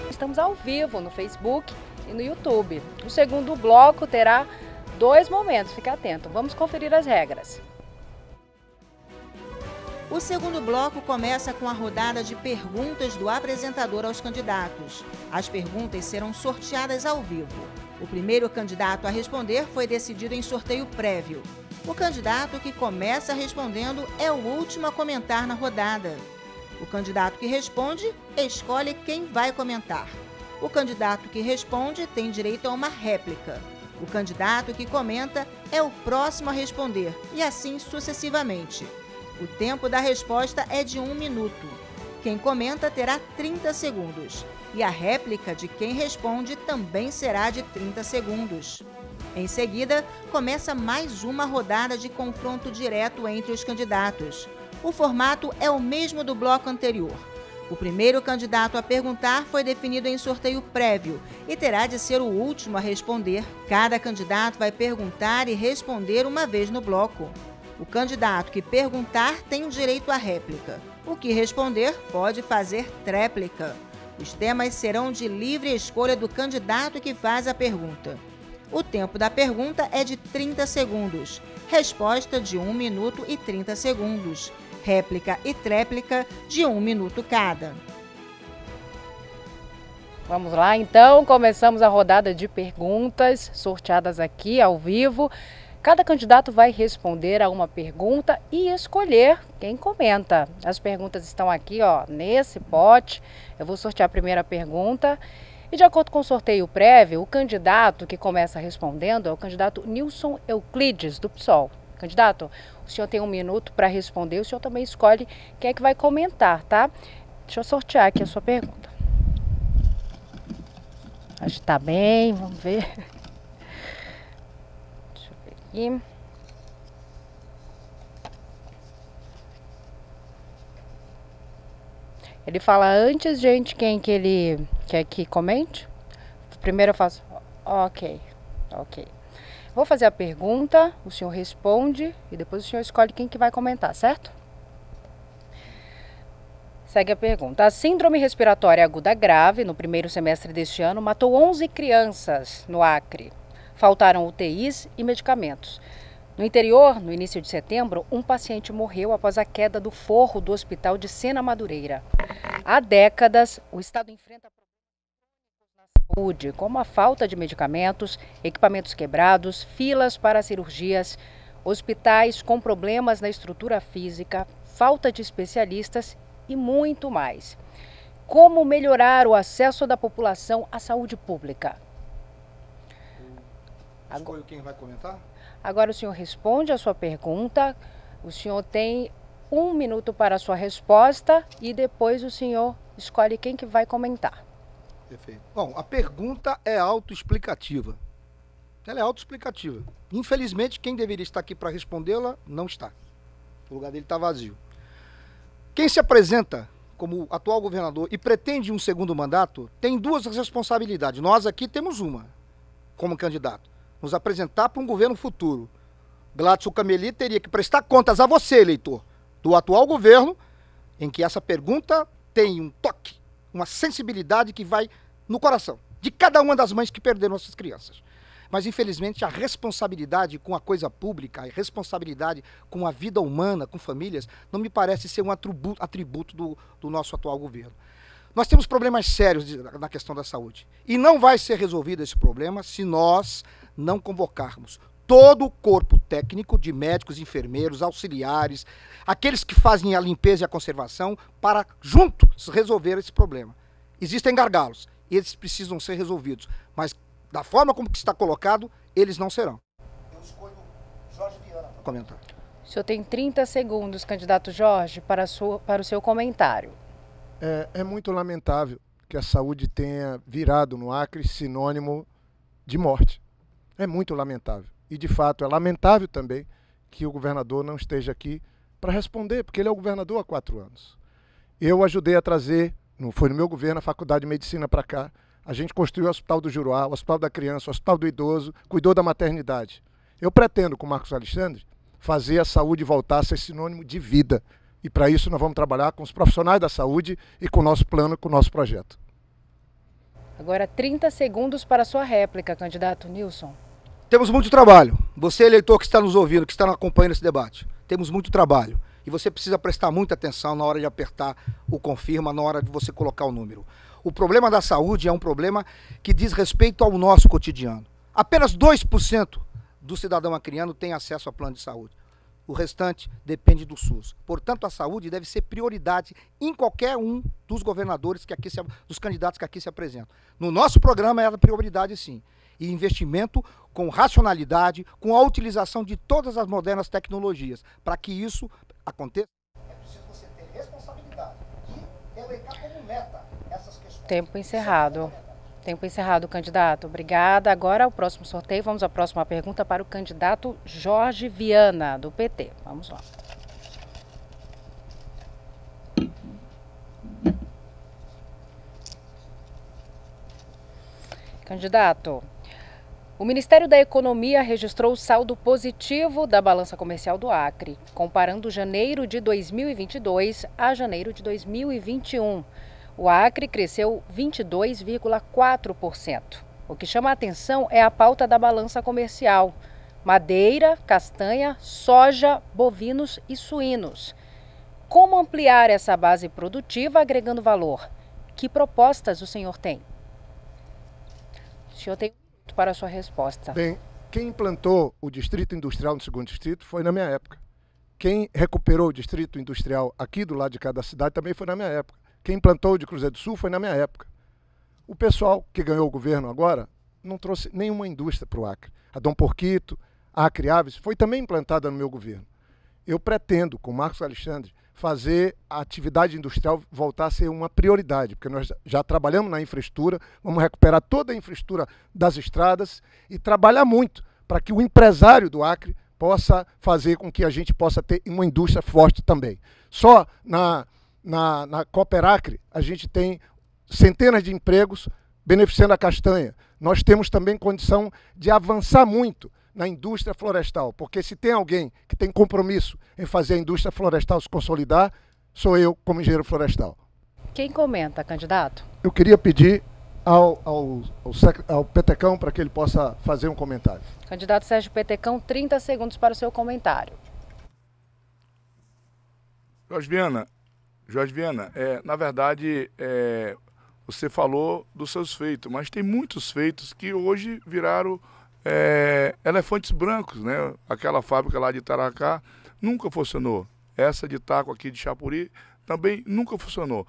Estamos ao vivo no Facebook e no YouTube. O segundo bloco terá 2 momentos, fique atento. Vamos conferir as regras. O segundo bloco começa com a rodada de perguntas do apresentador aos candidatos. As perguntas serão sorteadas ao vivo. O primeiro candidato a responder foi decidido em sorteio prévio. O candidato que começa respondendo é o último a comentar na rodada. O candidato que responde escolhe quem vai comentar. O candidato que responde tem direito a uma réplica. O candidato que comenta é o próximo a responder, e assim sucessivamente. O tempo da resposta é de 1 minuto. Quem comenta terá 30 segundos. E a réplica de quem responde também será de 30 segundos. Em seguida, começa mais uma rodada de confronto direto entre os candidatos. O formato é o mesmo do bloco anterior. O primeiro candidato a perguntar foi definido em sorteio prévio e terá de ser o último a responder. Cada candidato vai perguntar e responder uma vez no bloco. O candidato que perguntar tem o direito à réplica. O que responder pode fazer tréplica. Os temas serão de livre escolha do candidato que faz a pergunta. O tempo da pergunta é de 30 segundos. Resposta de 1 minuto e 30 segundos. Réplica e tréplica de 1 minuto cada. Vamos lá, então, começamos a rodada de perguntas sorteadas aqui ao vivo. Cada candidato vai responder a uma pergunta e escolher quem comenta. As perguntas estão aqui, ó, nesse pote. Eu vou sortear a primeira pergunta. E de acordo com o sorteio prévio, o candidato que começa respondendo é o candidato Nilson Euclides, do PSOL. Candidato, o senhor tem 1 minuto para responder. O senhor também escolhe quem é que vai comentar, tá? Deixa eu sortear aqui a sua pergunta. Acho que tá bem, vamos ver. Aqui. Ele fala antes, gente, quem que ele quer que comente? Primeiro eu faço... Ok. Vou fazer a pergunta, o senhor responde e depois o senhor escolhe quem que vai comentar, certo? Segue a pergunta. A síndrome respiratória aguda grave, no primeiro semestre deste ano, matou 11 crianças no Acre. Faltaram UTIs e medicamentos. No interior, no início de setembro, um paciente morreu após a queda do forro do hospital de Sena Madureira. Há décadas, o estado enfrenta problemas na saúde, como a falta de medicamentos, equipamentos quebrados, filas para cirurgias, hospitais com problemas na estrutura física, falta de especialistas e muito mais. Como melhorar o acesso da população à saúde pública? Escolho quem vai comentar? Agora o senhor responde a sua pergunta. O senhor tem 1 minuto para a sua resposta e depois o senhor escolhe quem que vai comentar. Perfeito. Bom, a pergunta é autoexplicativa. Ela é autoexplicativa. Infelizmente, quem deveria estar aqui para respondê-la não está. O lugar dele está vazio. Quem se apresenta como atual governador e pretende um segundo mandato tem 2 responsabilidades. Nós aqui temos uma, como candidato. Nos apresentar para um governo futuro. Gladson Cameli teria que prestar contas a você, eleitor, do atual governo, em que essa pergunta tem um toque, uma sensibilidade que vai no coração de cada uma das mães que perderam essas crianças. Mas, infelizmente, a responsabilidade com a coisa pública, a responsabilidade com a vida humana, com famílias, não me parece ser um atributo do nosso atual governo. Nós temos problemas sérios na questão da saúde. E não vai ser resolvido esse problema se nós não convocarmos todo o corpo técnico de médicos, enfermeiros, auxiliares, aqueles que fazem a limpeza e a conservação, para juntos resolver esse problema. Existem gargalos e eles precisam ser resolvidos, mas da forma como que está colocado, eles não serão. Eu escolho Jorge Viana para comentar. O senhor tem 30 segundos, candidato Jorge, para o seu comentário. É muito lamentável que a saúde tenha virado no Acre sinônimo de morte. É muito lamentável. E, de fato, é lamentável também que o governador não esteja aqui para responder, porque ele é o governador há 4 anos. Eu ajudei a trazer, foi no meu governo, a Faculdade de Medicina para cá. A gente construiu o Hospital do Juruá, o Hospital da Criança, o Hospital do Idoso, cuidou da maternidade. Eu pretendo, com o Marcos Alexandre, fazer a saúde voltar a ser sinônimo de vida, E para isso nós vamos trabalhar com os profissionais da saúde e com o nosso plano, com o nosso projeto. Agora 30 segundos para a sua réplica, candidato Nilson. Temos muito trabalho. Você, eleitor que está nos ouvindo, que está acompanhando esse debate, temos muito trabalho. E você precisa prestar muita atenção na hora de apertar o confirma, na hora de você colocar o número. O problema da saúde é um problema que diz respeito ao nosso cotidiano. Apenas 2% do cidadão acriano tem acesso a plano de saúde. O restante depende do SUS. Portanto, a saúde deve ser prioridade em qualquer um dos governadores, dos candidatos que aqui se apresentam. No nosso programa é a prioridade, sim. E investimento com racionalidade, com a utilização de todas as modernas tecnologias. Para que isso aconteça, é preciso você ter responsabilidade e elencar como meta essas questões. Tempo encerrado. Tempo encerrado, candidato. Obrigada. Agora, o próximo sorteio, vamos à próxima pergunta para o candidato Jorge Viana, do PT. Vamos lá. Candidato, o Ministério da Economia registrou o saldo positivo da balança comercial do Acre, comparando janeiro de 2022 a janeiro de 2021. O Acre cresceu 22,4%. O que chama a atenção é a pauta da balança comercial: madeira, castanha, soja, bovinos e suínos. Como ampliar essa base produtiva agregando valor? Que propostas o senhor tem? O senhor tem um minuto para a sua resposta. Bem, quem implantou o Distrito Industrial no 2º Distrito foi na minha época. Quem recuperou o Distrito Industrial aqui do lado de cada cidade também foi na minha época. Quem implantou o de Cruzeiro do Sul foi na minha época. O pessoal que ganhou o governo agora não trouxe nenhuma indústria para o Acre. A Dom Porquito, a Acre Aves, foi também implantada no meu governo. Eu pretendo, com o Marcos Alexandre, fazer a atividade industrial voltar a ser uma prioridade, porque nós já trabalhamos na infraestrutura, vamos recuperar toda a infraestrutura das estradas e trabalhar muito para que o empresário do Acre possa fazer com que a gente possa ter uma indústria forte também. Só na Cooperacre, a gente tem centenas de empregos beneficiando a castanha. Nós temos também condição de avançar muito na indústria florestal, porque se tem alguém que tem compromisso em fazer a indústria florestal se consolidar, sou eu como engenheiro florestal. Quem comenta, candidato? Eu queria pedir ao Petecão para que ele possa fazer um comentário. Candidato Sérgio Petecão, 30 segundos para o seu comentário. Jorge Viana, na verdade, você falou dos seus feitos, mas tem muitos feitos que hoje viraram elefantes brancos, né? Aquela fábrica lá de Taracá nunca funcionou. Essa de Taco aqui de Chapuri também nunca funcionou.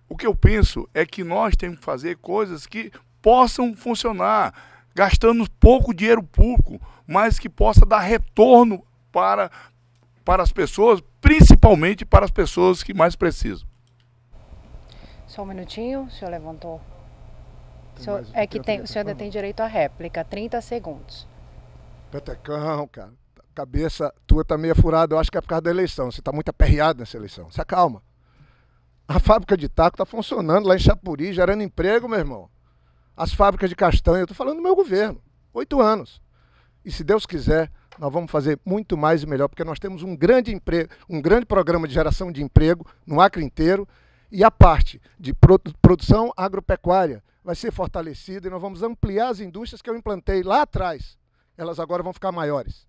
O que eu penso é que nós temos que fazer coisas que possam funcionar, gastando pouco dinheiro público, mas que possa dar retorno para as pessoas, principalmente para as pessoas que mais precisam. Só um minutinho, o senhor levantou. O senhor ainda tem direito à réplica, 30 segundos. Petecão, cara, a cabeça tua tá meio furada, eu acho que é por causa da eleição, você tá muito aperreado nessa eleição, se acalma. A fábrica de taco tá funcionando lá em Chapuri, gerando emprego, meu irmão. As fábricas de castanha, eu tô falando do meu governo, 8 anos. E se Deus quiser, nós vamos fazer muito mais e melhor, porque nós temos um grande programa de geração de emprego no Acre inteiro, e a parte de produção agropecuária vai ser fortalecida e nós vamos ampliar as indústrias que eu implantei lá atrás. Elas agora vão ficar maiores.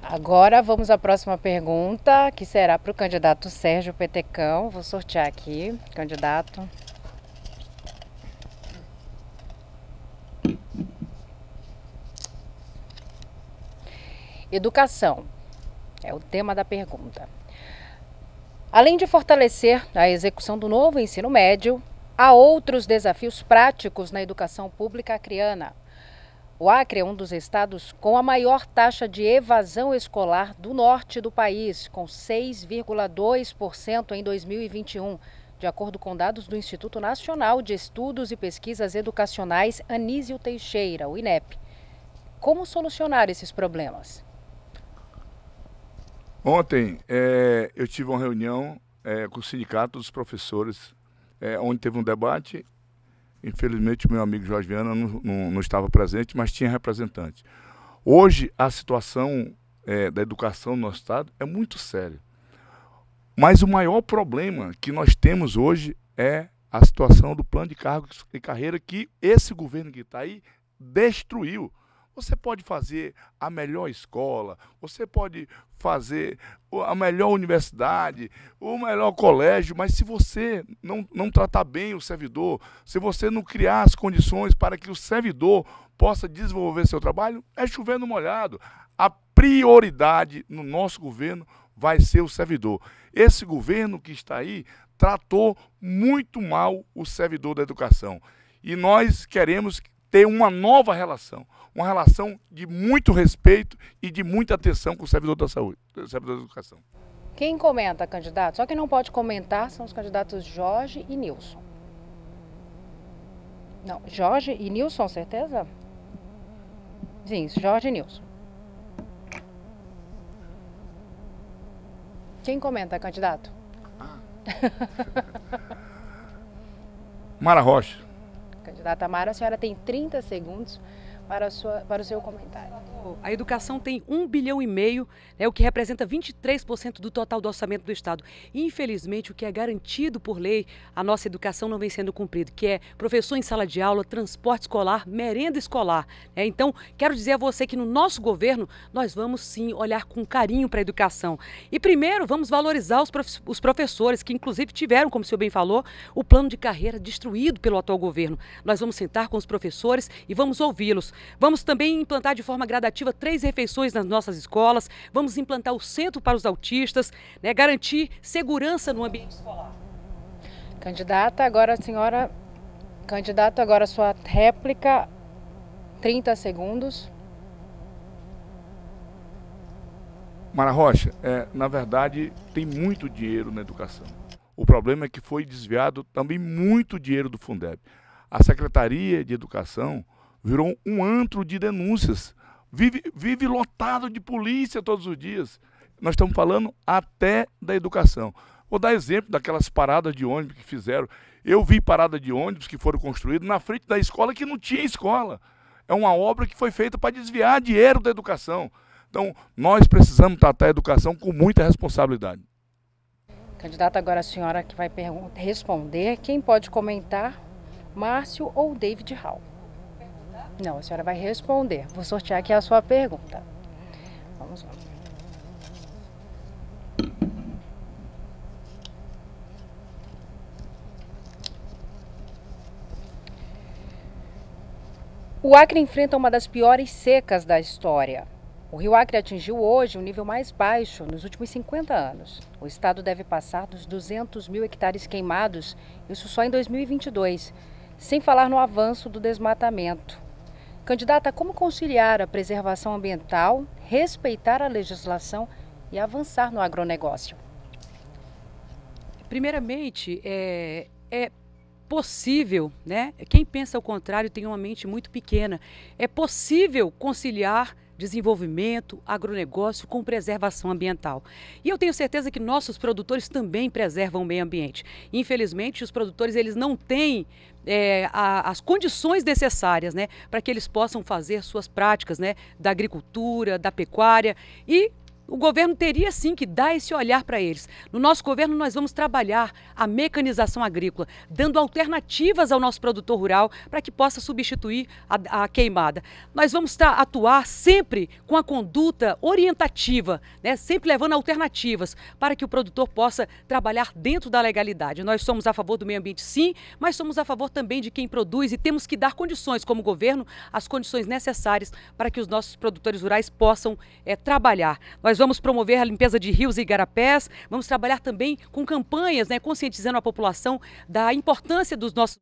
Agora vamos à próxima pergunta, que será para o candidato Sérgio Petecão. Vou sortear aqui, candidato. Educação é o tema da pergunta. Além de fortalecer a execução do novo ensino médio, há outros desafios práticos na educação pública acreana. O Acre é um dos estados com a maior taxa de evasão escolar do norte do país, com 6,2% em 2021, de acordo com dados do Instituto Nacional de Estudos e Pesquisas Educacionais Anísio Teixeira, o INEP. Como solucionar esses problemas? Ontem eu tive uma reunião com o sindicato dos professores, onde teve um debate. Infelizmente, o meu amigo Jorge Viana não estava presente, mas tinha representante. Hoje, a situação da educação no nosso estado é muito sério. Mas o maior problema que nós temos hoje é a situação do plano de cargos e carreira que esse governo que está aí destruiu. Você pode fazer a melhor escola, você pode fazer a melhor universidade, o melhor colégio, mas se você não tratar bem o servidor, se você não criar as condições para que o servidor possa desenvolver seu trabalho, é chover no molhado. A prioridade no nosso governo vai ser o servidor. Esse governo que está aí tratou muito mal o servidor da educação. E nós queremos ter uma nova relação, uma relação de muito respeito e de muita atenção com o servidor da saúde, o servidor da educação. Quem comenta, candidato? Só quem não pode comentar são os candidatos Jorge e Nilson. Não, Jorge e Nilson, certeza? Sim, Jorge e Nilson. Quem comenta, candidato? Mara Rocha. Candidata Mara, a senhora tem 30 segundos para o seu comentário. A educação tem 1,5 bilhão, né, o que representa 23% do total do orçamento do Estado. Infelizmente, o que é garantido por lei, a nossa educação não vem sendo cumprido, que é professor em sala de aula, transporte escolar, merenda escolar. Né? Então, quero dizer a você que no nosso governo, nós vamos sim olhar com carinho para a educação. E primeiro, vamos valorizar os professores, que inclusive tiveram, como o senhor bem falou, o plano de carreira destruído pelo atual governo. Nós vamos sentar com os professores e vamos ouvi-los. Vamos também implantar de forma gradativa 3 refeições nas nossas escolas, vamos implantar o centro para os autistas, né, garantir segurança no ambiente escolar. Candidata, agora a senhora, candidata, agora a sua réplica, 30 segundos. Mara Rocha, na verdade, tem muito dinheiro na educação. O problema é que foi desviado também muito dinheiro do Fundeb. A Secretaria de Educação virou um antro de denúncias. Vive lotado de polícia todos os dias. Nós estamos falando até da educação. Vou dar exemplo daquelas paradas de ônibus que fizeram. Eu vi parada de ônibus que foram construídas na frente da escola que não tinha escola. É uma obra que foi feita para desviar dinheiro da educação. Então, nós precisamos tratar a educação com muita responsabilidade. Candidata, agora a senhora que vai responder. Quem pode comentar? Márcio ou David Hall? Não, a senhora vai responder. Vou sortear aqui a sua pergunta. Vamos lá. O Acre enfrenta uma das piores secas da história. O rio Acre atingiu hoje o nível mais baixo nos últimos 50 anos. O estado deve passar dos 200 mil hectares queimados, isso só em 2022, sem falar no avanço do desmatamento. Candidata, como conciliar a preservação ambiental, respeitar a legislação e avançar no agronegócio? Primeiramente, é possível, né? Quem pensa ao contrário tem uma mente muito pequena. É possível conciliar desenvolvimento, agronegócio com preservação ambiental. E eu tenho certeza que nossos produtores também preservam o meio ambiente. Infelizmente, os produtores eles não têm as condições necessárias, né, para que eles possam fazer suas práticas, né, da agricultura, da pecuária, e o governo teria sim que dar esse olhar para eles. No nosso governo nós vamos trabalhar a mecanização agrícola, dando alternativas ao nosso produtor rural para que possa substituir a queimada. Nós vamos atuar sempre com a conduta orientativa, né? Sempre levando alternativas para que o produtor possa trabalhar dentro da legalidade. Nós somos a favor do meio ambiente sim, mas somos a favor também de quem produz e temos que dar condições como governo, as condições necessárias para que os nossos produtores rurais possam trabalhar. Nós vamos promover a limpeza de rios e igarapés, vamos trabalhar também com campanhas, né, conscientizando a população da importância dos nossos...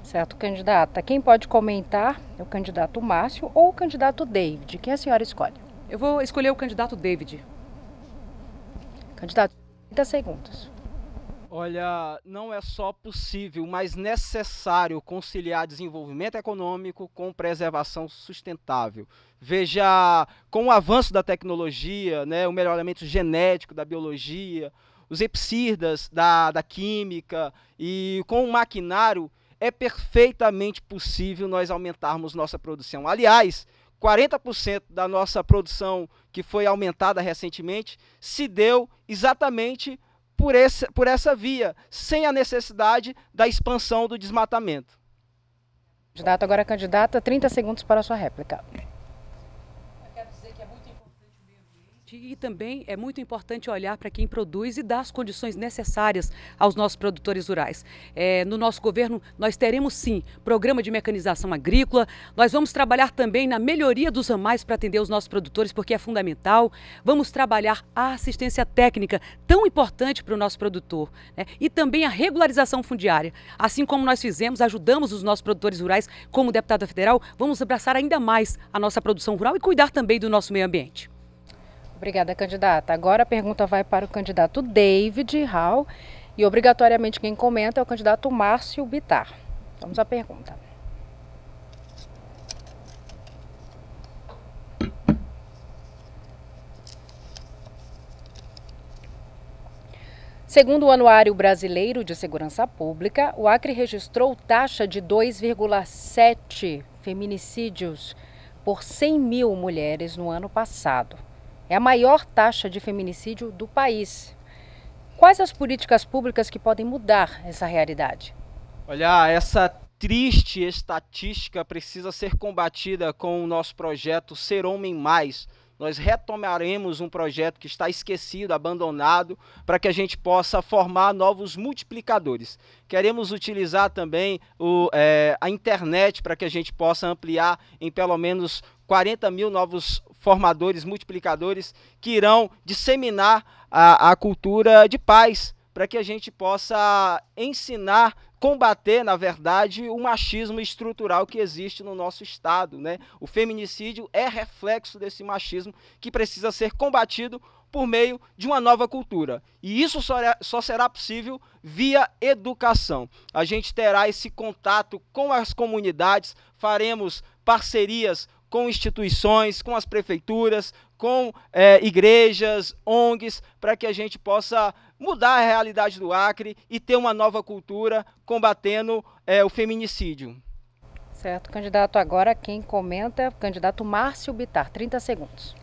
Certo, candidata. Quem pode comentar é o candidato Márcio ou o candidato David. Quem a senhora escolhe? Eu vou escolher o candidato David. Candidato, 30 segundos. Olha, não é só possível, mas necessário conciliar desenvolvimento econômico com preservação sustentável. Veja, com o avanço da tecnologia, né, o melhoramento genético da biologia, os herbicidas da química e com o maquinário, é perfeitamente possível nós aumentarmos nossa produção. Aliás, 40% da nossa produção que foi aumentada recentemente se deu exatamente por essa via, sem a necessidade da expansão do desmatamento. Candidato, agora candidata, 30 segundos para a sua réplica. E também é muito importante olhar para quem produz e dar as condições necessárias aos nossos produtores rurais. No nosso governo, nós teremos sim programa de mecanização agrícola, nós vamos trabalhar também na melhoria dos ramais para atender os nossos produtores, porque é fundamental. Vamos trabalhar a assistência técnica, tão importante para o nosso produtor, né? E também a regularização fundiária. Assim como nós fizemos, ajudamos os nossos produtores rurais, como deputada federal, vamos abraçar ainda mais a nossa produção rural e cuidar também do nosso meio ambiente. Obrigada, candidata. Agora a pergunta vai para o candidato David Hall e obrigatoriamente quem comenta é o candidato Márcio Bittar. Vamos à pergunta. Segundo o Anuário Brasileiro de Segurança Pública, o Acre registrou taxa de 2,7 feminicídios por 100 mil mulheres no ano passado. É a maior taxa de feminicídio do país. Quais as políticas públicas que podem mudar essa realidade? Olha, essa triste estatística precisa ser combatida com o nosso projeto Ser Homem Mais. Nós retomaremos um projeto que está esquecido, abandonado, para que a gente possa formar novos multiplicadores. Queremos utilizar também a internet para que a gente possa ampliar em pelo menos 40 mil novos formadores, multiplicadores, que irão disseminar a cultura de paz, para que a gente possa ensinar, combater, na verdade, o machismo estrutural que existe no nosso estado, né? O feminicídio é reflexo desse machismo que precisa ser combatido por meio de uma nova cultura. E isso só será possível via educação. A gente terá esse contato com as comunidades, faremos parcerias com instituições, com as prefeituras, com igrejas, ONGs, para que a gente possa mudar a realidade do Acre e ter uma nova cultura combatendo o feminicídio. Certo, candidato. Agora quem comenta é o candidato Márcio Bittar, 30 segundos.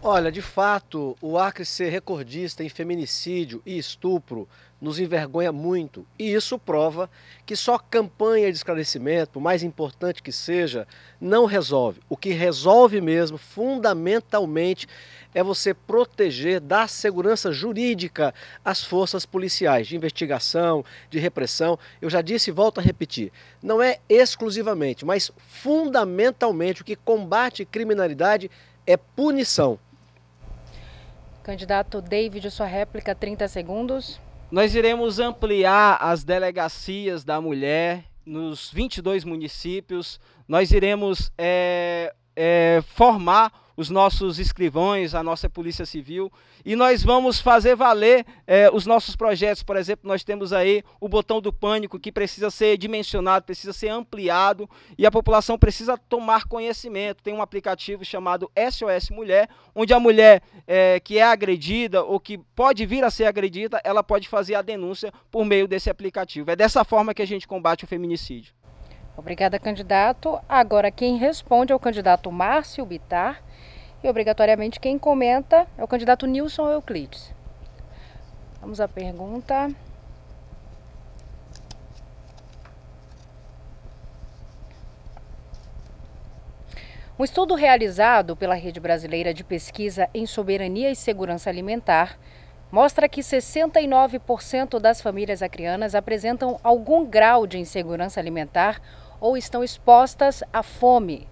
Olha, de fato, o Acre ser recordista em feminicídio e estupro nos envergonha muito. E isso prova que só campanha de esclarecimento, por mais importante que seja, não resolve. O que resolve mesmo, fundamentalmente, é você proteger, dar segurança jurídica às forças policiais, de investigação, de repressão. Eu já disse e volto a repetir, não é exclusivamente, mas fundamentalmente o que combate criminalidade é punição. Candidato David, sua réplica, 30 segundos. Nós iremos ampliar as delegacias da mulher nos 22 municípios. Nós iremos formar os nossos escrivães, a nossa Polícia Civil, e nós vamos fazer valer os nossos projetos. Por exemplo, nós temos aí o botão do pânico, que precisa ser dimensionado, precisa ser ampliado, e a população precisa tomar conhecimento. Tem um aplicativo chamado SOS Mulher, onde a mulher que é agredida ou que pode vir a ser agredida, ela pode fazer a denúncia por meio desse aplicativo. É dessa forma que a gente combate o feminicídio. Obrigada, candidato. Agora quem responde é o candidato Márcio Bittar e obrigatoriamente quem comenta é o candidato Nilson Euclides. Vamos à pergunta. Um estudo realizado pela Rede Brasileira de Pesquisa em Soberania e Segurança Alimentar mostra que 69% das famílias acreanas apresentam algum grau de insegurança alimentar ou estão expostas à fome.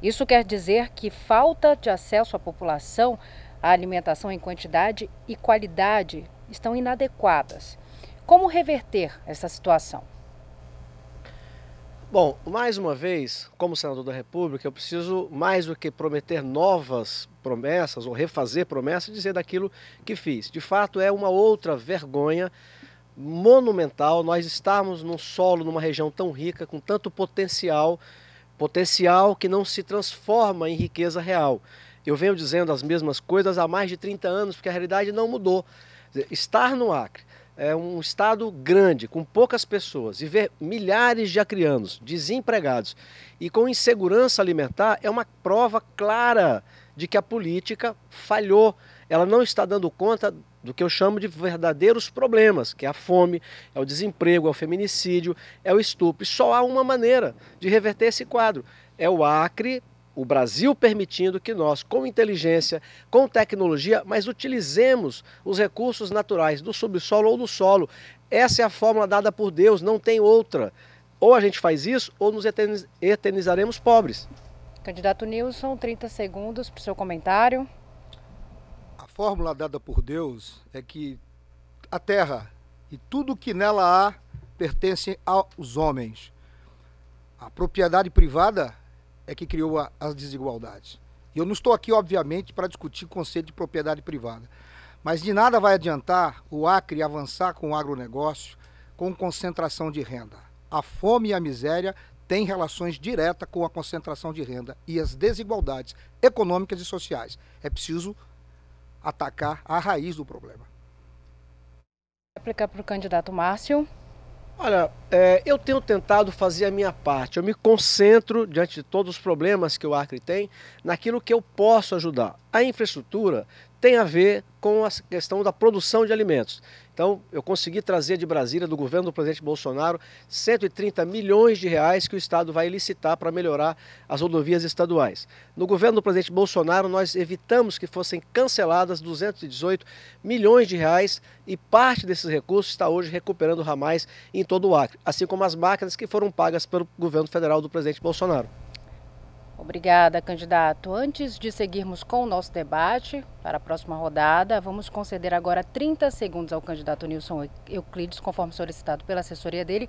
Isso quer dizer que falta de acesso à população à alimentação em quantidade e qualidade estão inadequadas. Como reverter essa situação? Bom, mais uma vez, como senador da República, eu preciso, mais do que prometer novas promessas ou refazer promessas, dizer daquilo que fiz. De fato, é uma outra vergonha monumental nós estarmos num solo, numa região tão rica, com tanto potencial que não se transforma em riqueza real. Eu venho dizendo as mesmas coisas há mais de 30 anos, porque a realidade não mudou. Estar no Acre, um estado grande, com poucas pessoas, e ver milhares de acrianos desempregados e com insegurança alimentar é uma prova clara de que a política falhou. Ela não está dando conta do que eu chamo de verdadeiros problemas, que é a fome, é o desemprego, é o feminicídio, é o estupro. E só há uma maneira de reverter esse quadro. É o Acre, o Brasil permitindo que nós, com inteligência, com tecnologia, mas utilizemos os recursos naturais do subsolo ou do solo. Essa é a fórmula dada por Deus, não tem outra. Ou a gente faz isso, ou nos eternizaremos pobres. Candidato Nilson, 30 segundos para o seu comentário. A fórmula dada por Deus é que a terra e tudo que nela há pertence aos homens. A propriedade privada é que criou as desigualdades. E eu não estou aqui, obviamente, para discutir o conceito de propriedade privada. Mas de nada vai adiantar o Acre avançar com o agronegócio, com concentração de renda. A fome e a miséria têm relações diretas com a concentração de renda e as desigualdades econômicas e sociais. É preciso atacar a raiz do problema. Aplicar para o candidato Márcio. Olha, eu tenho tentado fazer a minha parte. Eu me concentro, diante de todos os problemas que o Acre tem, naquilo que eu posso ajudar. A infraestrutura tem a ver com a questão da produção de alimentos. Então, eu consegui trazer de Brasília, do governo do presidente Bolsonaro, 130 milhões de reais que o Estado vai licitar para melhorar as rodovias estaduais. No governo do presidente Bolsonaro, nós evitamos que fossem canceladas 218 milhões de reais e parte desses recursos está hoje recuperando ramais em todo o Acre, assim como as máquinas que foram pagas pelo governo federal do presidente Bolsonaro. Obrigada, candidato. Antes de seguirmos com o nosso debate para a próxima rodada, vamos conceder agora 30 segundos ao candidato Nilson Euclides, conforme solicitado pela assessoria dele,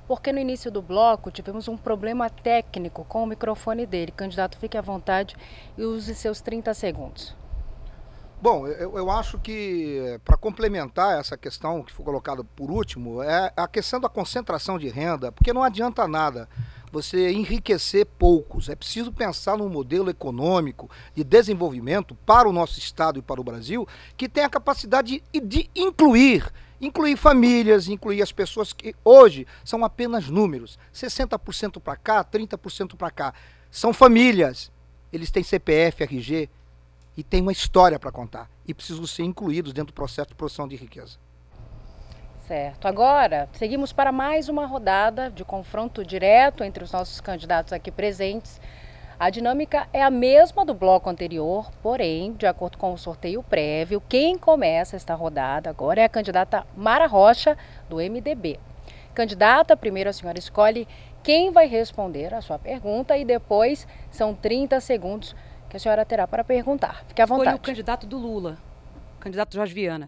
porque no início do bloco tivemos um problema técnico com o microfone dele. Candidato, fique à vontade e use seus 30 segundos. Bom, eu acho que, para complementar essa questão que foi colocada por último, é a questão da concentração de renda, porque não adianta nada você enriquecer poucos. É preciso pensar num modelo econômico de desenvolvimento para o nosso estado e para o Brasil que tenha a capacidade de incluir famílias, incluir as pessoas que hoje são apenas números. 60% para cá, 30% para cá. São famílias. Eles têm CPF, RG e têm uma história para contar. E precisam ser incluídos dentro do processo de produção de riqueza. Certo. Agora, seguimos para mais uma rodada de confronto direto entre os nossos candidatos aqui presentes. A dinâmica é a mesma do bloco anterior, porém, de acordo com o sorteio prévio, quem começa esta rodada agora é a candidata Mara Rocha, do MDB. Candidata, primeiro a senhora escolhe quem vai responder a sua pergunta e depois são 30 segundos que a senhora terá para perguntar. Fique à vontade. Escolhi o candidato do Lula, o candidato Jorge Viana.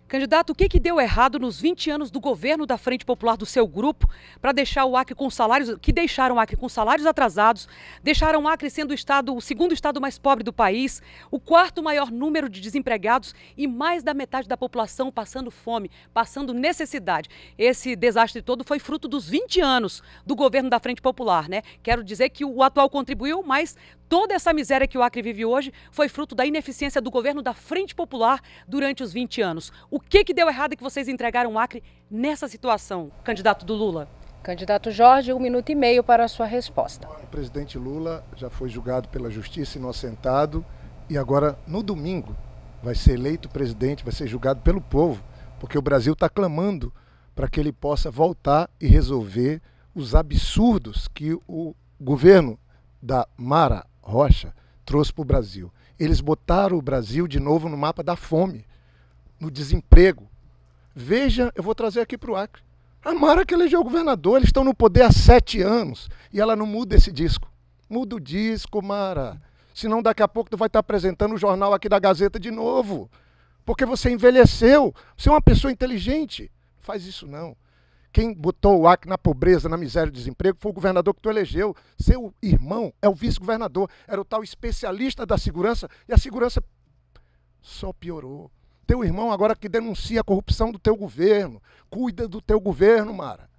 Candidato, o que deu errado nos 20 anos do governo da Frente Popular do seu grupo para deixar o Acre com salários, que deixaram o Acre com salários atrasados, deixaram o Acre sendo o segundo estado mais pobre do país, o quarto maior número de desempregados e mais da metade da população passando fome, passando necessidade. Esse desastre todo foi fruto dos 20 anos do governo da Frente Popular, né? Quero dizer que o atual contribuiu, mas toda essa miséria que o Acre vive hoje foi fruto da ineficiência do governo da Frente Popular durante os 20 anos. O que deu errado que vocês entregaram o Acre nessa situação, candidato do Lula? Candidato Jorge, 1 minuto e meio para a sua resposta. O presidente Lula já foi julgado pela justiça inocentado e agora, no domingo, vai ser eleito presidente, vai ser julgado pelo povo, porque o Brasil está clamando para que ele possa voltar e resolver os absurdos que o governo da Mara Rocha trouxe para o Brasil. Eles botaram o Brasil de novo no mapa da fome, no desemprego. Veja, eu vou trazer aqui para o Acre. A Mara que elegeu o governador, eles estão no poder há 7 anos e ela não muda esse disco. Muda o disco, Mara. Senão daqui a pouco tu vai estar apresentando o jornal aqui da Gazeta de novo. Porque você envelheceu. Você é uma pessoa inteligente. Não faz isso não. Quem botou o Acre na pobreza, na miséria e desemprego foi o governador que tu elegeu. Seu irmão é o vice-governador. Era o tal especialista da segurança e a segurança só piorou. Teu irmão agora que denuncia a corrupção do teu governo. Cuida do teu governo, Mara.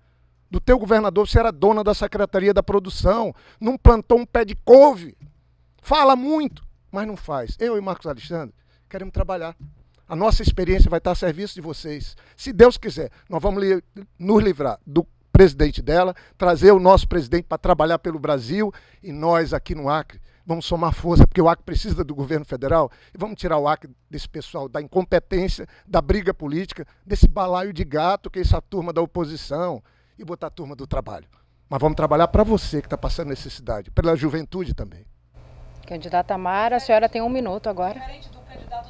Do teu governador, você era dona da Secretaria da Produção. Não plantou um pé de couve. Fala muito, mas não faz. Eu e Marcos Alexandre queremos trabalhar. A nossa experiência vai estar a serviço de vocês. Se Deus quiser, nós vamos nos livrar do presidente dela, trazer o nosso presidente para trabalhar pelo Brasil, e nós aqui no Acre vamos somar força, porque o Acre precisa do governo federal, e vamos tirar o Acre desse pessoal da incompetência, da briga política, desse balaio de gato que é essa turma da oposição, e botar a turma do trabalho. Mas vamos trabalhar para você que está passando necessidade, pela juventude também. Candidata Mara, a senhora tem 1 minuto agora.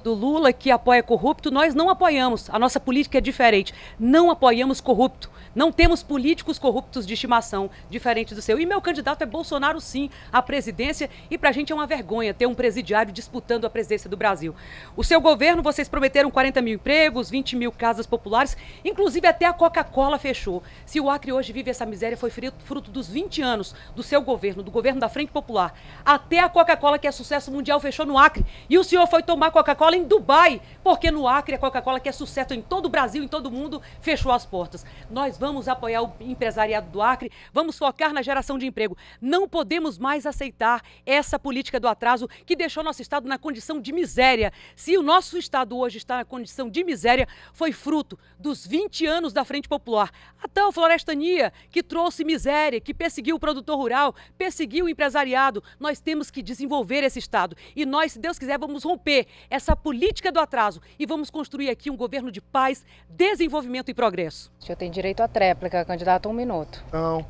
Do Lula, que apoia corrupto, nós não apoiamos. A nossa política é diferente. Não apoiamos corrupto. Não temos políticos corruptos de estimação, diferente do seu. E meu candidato é Bolsonaro, sim, à presidência. E pra gente é uma vergonha ter um presidiário disputando a presidência do Brasil. O seu governo, vocês prometeram 40 mil empregos, 20 mil casas populares, inclusive até a Coca-Cola fechou. Se o Acre hoje vive essa miséria, foi fruto dos 20 anos do seu governo, do governo da Frente Popular. Até a Coca-Cola, que é sucesso mundial, fechou no Acre. E o senhor foi tomar Coca-Cola em Dubai, porque no Acre a Coca-Cola, que é sucesso em todo o Brasil, em todo o mundo, fechou as portas. Nós vamos apoiar o empresariado do Acre, vamos focar na geração de emprego. Não podemos mais aceitar essa política do atraso que deixou nosso estado na condição de miséria. Se o nosso estado hoje está na condição de miséria, foi fruto dos 20 anos da Frente Popular. A tal florestania que trouxe miséria, que perseguiu o produtor rural, perseguiu o empresariado. Nós temos que desenvolver esse estado. E nós, se Deus quiser, vamos romper essa política do atraso e vamos construir aqui um governo de paz, desenvolvimento e progresso. O senhor tem direito à tréplica, candidato, 1 minuto. Não,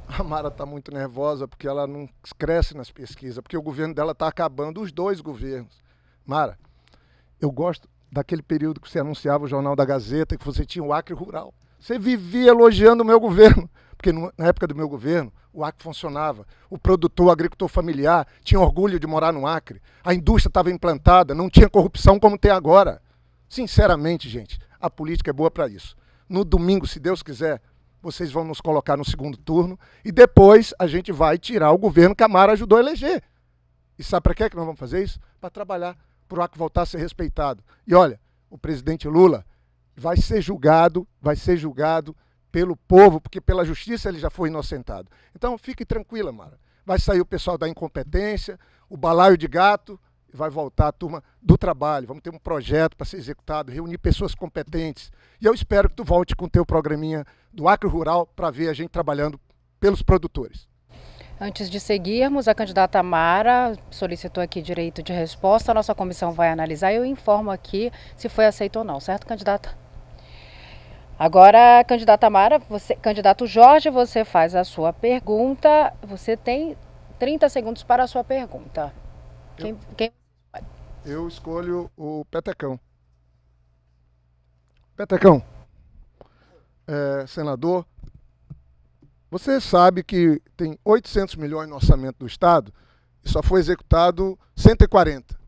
a Mara está muito nervosa porque ela não cresce nas pesquisas, porque o governo dela está acabando, os dois governos. Mara, eu gosto daquele período que você anunciava o Jornal da Gazeta, que você tinha o Acre Rural. Você vivia elogiando o meu governo, porque na época do meu governo, o Acre funcionava. O produtor, o agricultor familiar tinha orgulho de morar no Acre. A indústria estava implantada, não tinha corrupção como tem agora. Sinceramente, gente, a política é boa para isso. No domingo, se Deus quiser, vocês vão nos colocar no segundo turno e depois a gente vai tirar o governo que a Mara ajudou a eleger. E sabe para que nós vamos fazer isso? Para trabalhar, para o Acre voltar a ser respeitado. E olha, o presidente Lula vai ser julgado pelo povo, porque pela justiça ele já foi inocentado. Então fique tranquila, Mara. Vai sair o pessoal da incompetência, o balaio de gato, e vai voltar a turma do trabalho. Vamos ter um projeto para ser executado, reunir pessoas competentes. E eu espero que tu volte com o teu programinha do Acre Rural para ver a gente trabalhando pelos produtores. Antes de seguirmos, a candidata Mara solicitou aqui direito de resposta. A nossa comissão vai analisar e eu informo aqui se foi aceito ou não, certo, candidata? Agora, candidata Mara, candidato Jorge, você faz a sua pergunta. Você tem 30 segundos para a sua pergunta. Quem? Eu escolho o Petecão. Petecão, senador, você sabe que tem 800 milhões no orçamento do Estado e só foi executado 140.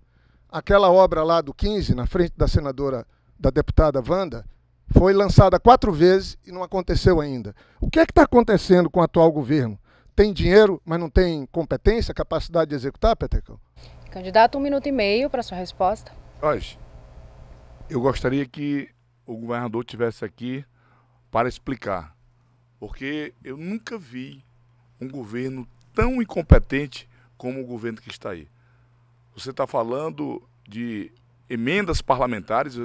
Aquela obra lá do 15, na frente da senadora, da deputada Wanda, foi lançada 4 vezes e não aconteceu ainda. O que é que está acontecendo com o atual governo? Tem dinheiro, mas não tem competência, capacidade de executar, Petecão? Candidato, 1 minuto e meio para sua resposta. Jorge, eu gostaria que o governador estivesse aqui para explicar, porque eu nunca vi um governo tão incompetente como o governo que está aí. Você está falando de emendas parlamentares,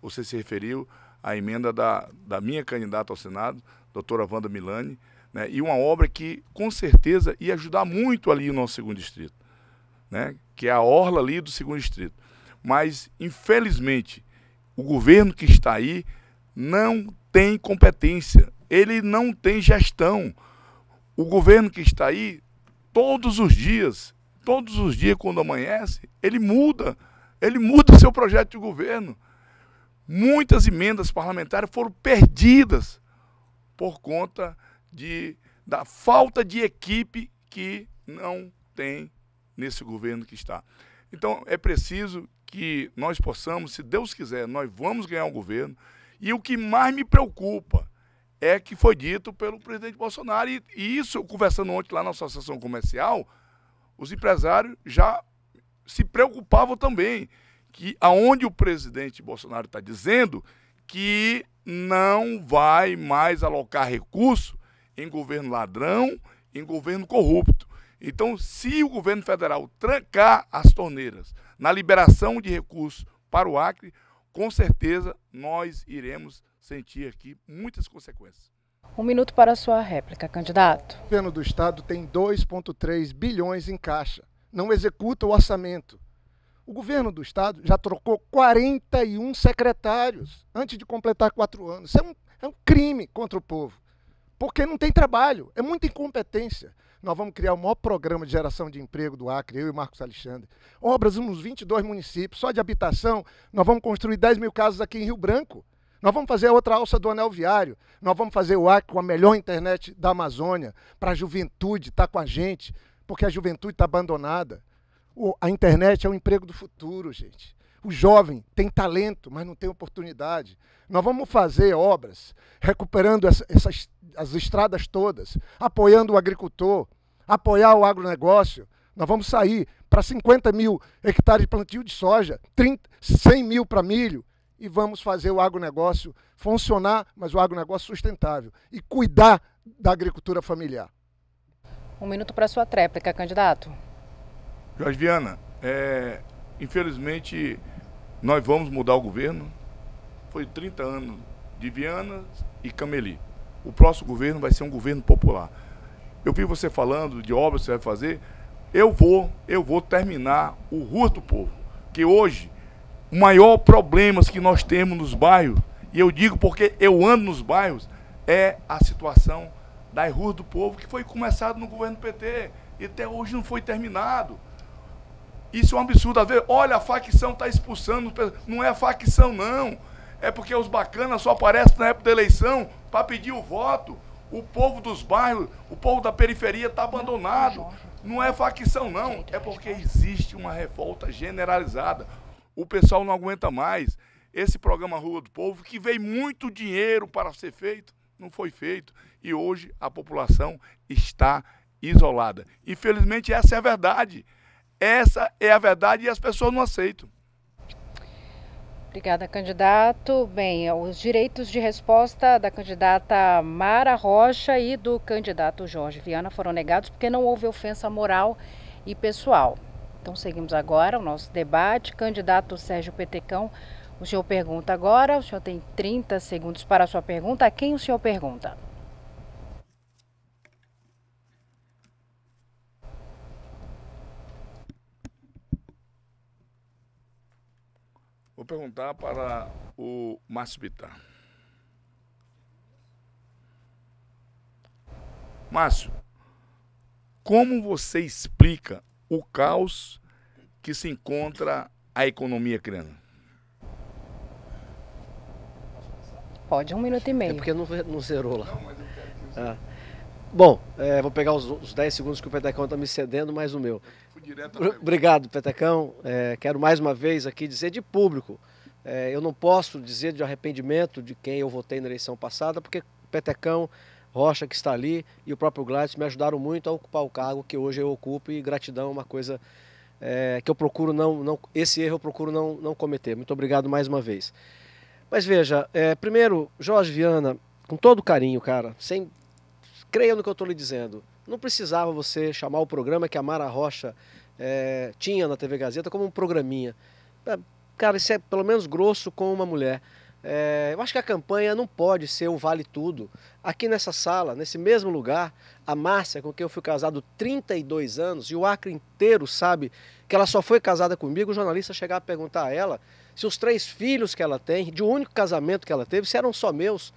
você se referiu à emenda da minha candidata ao Senado, doutora Wanda Milani, né, e uma obra que com certeza ia ajudar muito ali no nosso 2º distrito, né, que é a orla ali do 2º distrito. Mas, infelizmente, o governo que está aí não tem competência, ele não tem gestão. O governo que está aí, todos os dias quando amanhece, ele muda o seu projeto de governo. Muitas emendas parlamentares foram perdidas por conta da falta de equipe que não tem nesse governo que está. Então, é preciso que nós possamos, se Deus quiser, nós vamos ganhar um governo. E o que mais me preocupa é que foi dito pelo presidente Bolsonaro, e isso, conversando ontem lá na Associação Comercial, os empresários já se preocupavam também, que aonde o presidente Bolsonaro está dizendo que não vai mais alocar recurso em governo ladrão, em governo corrupto. Então, se o governo federal trancar as torneiras na liberação de recursos para o Acre, com certeza nós iremos sentir aqui muitas consequências. 1 minuto para a sua réplica, candidato. O governo do estado tem 2,3 bilhões em caixa, não executa o orçamento. O governo do estado já trocou 41 secretários antes de completar 4 anos. Isso é um crime contra o povo, porque não tem trabalho, é muita incompetência. Nós vamos criar o maior programa de geração de emprego do Acre, eu e Marcos Alexandre. Obras nos 22 municípios, só de habitação, nós vamos construir 10 mil casas aqui em Rio Branco. Nós vamos fazer outra alça do anel viário. Nós vamos fazer o Acre com a melhor internet da Amazônia, para a juventude estar com a gente, porque a juventude está abandonada. A internet é o emprego do futuro, gente. O jovem tem talento, mas não tem oportunidade. Nós vamos fazer obras, recuperando as estradas todas, apoiando o agricultor, apoiar o agronegócio. Nós vamos sair para 50 mil hectares de plantio de soja, 100 mil para milho, e vamos fazer o agronegócio funcionar, mas o agronegócio sustentável, e cuidar da agricultura familiar. 1 minuto para a sua tréplica, candidato. Jorge Viana, infelizmente nós vamos mudar o governo. Foi 30 anos de Viana e Cameli. O próximo governo vai ser um governo popular. Eu vi você falando de obras que você vai fazer. Eu vou terminar o Ruas do Povo, que hoje o maior problema que nós temos nos bairros, e eu digo porque eu ando nos bairros, é a situação das Ruas do Povo, que foi começado no governo PT e até hoje não foi terminado. Isso é um absurdo. Às vezes, olha, a facção está expulsando. Não é facção, não. É porque os bacanas só aparecem na época da eleição para pedir o voto. O povo dos bairros, o povo da periferia está abandonado. Não é facção, não. É porque existe uma revolta generalizada. O pessoal não aguenta mais. Esse programa Rua do Povo, que veio muito dinheiro para ser feito, não foi feito. E hoje a população está isolada. Infelizmente, essa é a verdade. Essa é a verdade e as pessoas não aceitam. Obrigada, candidato. Bem, os direitos de resposta da candidata Mara Rocha e do candidato Jorge Viana foram negados porque não houve ofensa moral e pessoal. Então, seguimos agora o nosso debate. Candidato Sérgio Petecão, o senhor pergunta agora. O senhor tem 30 segundos para a sua pergunta. A quem o senhor pergunta? Vou perguntar para o Márcio Bittar. Márcio, como você explica o caos que se encontra a economia criana? Pode, 1 minuto e meio. É porque não zerou lá. Não, mas eu quero que você... Bom, vou pegar os 10 segundos que o Petecão está me cedendo, mais o meu. Obrigado, Petecão. Quero mais uma vez aqui dizer de público. Eu não posso dizer de arrependimento de quem eu votei na eleição passada, porque Petecão, Rocha, que está ali, e o próprio Gladys me ajudaram muito a ocupar o cargo que hoje eu ocupo, e gratidão é uma coisa que eu procuro esse erro eu procuro não cometer. Muito obrigado mais uma vez. Mas veja, primeiro, Jorge Viana, com todo carinho, cara, creia no que eu estou lhe dizendo. Não precisava você chamar o programa que a Mara Rocha tinha na TV Gazeta como um programinha. Cara, isso é pelo menos grosso com uma mulher. Eu acho que a campanha não pode ser o vale tudo. Aqui nessa sala, nesse mesmo lugar, a Márcia, com quem eu fui casado 32 anos, e o Acre inteiro sabe que ela só foi casada comigo, o jornalista chegar a perguntar a ela se os 3 filhos que ela tem, de um único casamento que ela teve, se eram só meus.